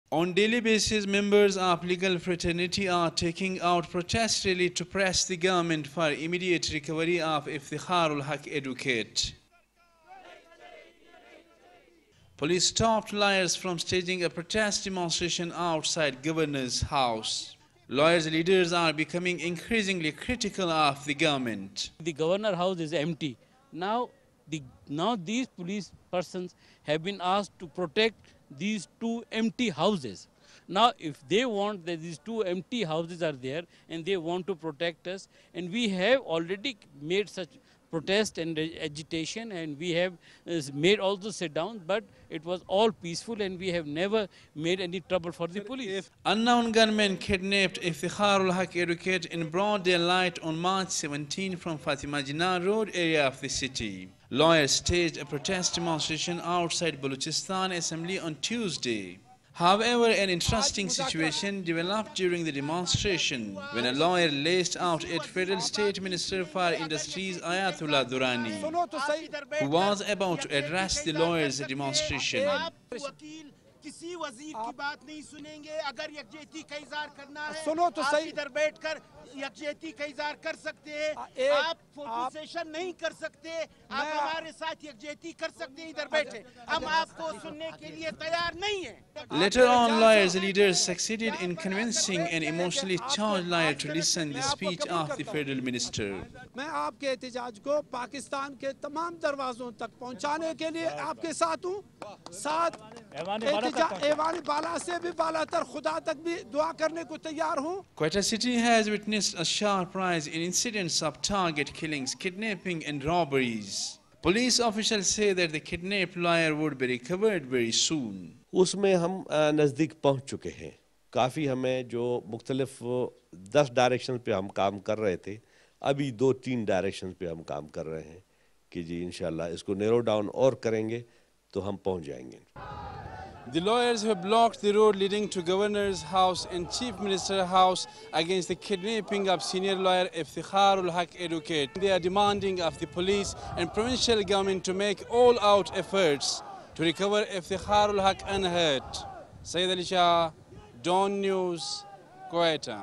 On daily basis, members of legal fraternity are taking out protest rally to press the government for immediate recovery of Iftikhar-ul-Haq advocate. Police stopped lawyers from staging a protest demonstration outside governor's house. Lawyers' leaders are becoming increasingly critical of the government. The governor house is empty. Now these police persons have been asked to protect these two empty houses. Now, if they want that these two empty houses are there and they want to protect us, and we have already made such protest and agitation, and we have made also sit down, but it was all peaceful and we have never made any trouble for the police. Unknown gunmen kidnapped Iftikhar-ul-Haq advocate in broad daylight on March 17 from Fatima Jinnah Road area of the city. Lawyers staged a protest demonstration outside Balochistan Assembly on Tuesday. However, an interesting situation developed during the demonstration when a lawyer laced out at Federal State Minister for Industries Ayatollah Durrani, who was about to address the lawyers' demonstration. किसी वजीर की बात नहीं सुनेंगे अगर यकजहती का इज़हार करना है सुनो तो सही इधर बैठकर यकजहती का इज़हार कर सकते हैं आप फोटो सेशन नहीं कर सकते आप हमारे साथ यकजहती कर सकते हैं इधर बैठे हम आपको सुनने के लिए तैयार नहीं हैं. Later on, lawyers' leaders succeeded in convincing an emotionally charged lawyer to listen to the speech of the federal minister. मैं आपके एहतजाज को पाकिस्तान के तमाम दरवाजों तक पहुंचाने के लिए आपके साथ हूं. साथ Quetta city has witnessed a sharp rise in incidents of target killings, kidnapping and robberies. Police officials say that the kidnapped lawyer would be recovered very soon. उसमें हम नज़दीक पहुंच चुके हैं. काफ़ी हमें जो मुख्तलिफ 10 डायरेक्शन पे हम काम कर रहे थे, अभी 2-3 डायरेक्शन पे हम काम कर रहे हैं कि जी इंशाल्लाह इसको नैरो डाउन और करेंगे तो हम पहुंच जाएंगे. The lawyers have blocked the road leading to Governor's house and Chief Minister's house against the kidnapping of senior lawyer Iftikhar-ul-Haq advocate. They are demanding of the police and provincial government to make all-out efforts to recover Iftikhar-ul-Haq unhurt. Syed Shah, Dawn News, Quetta.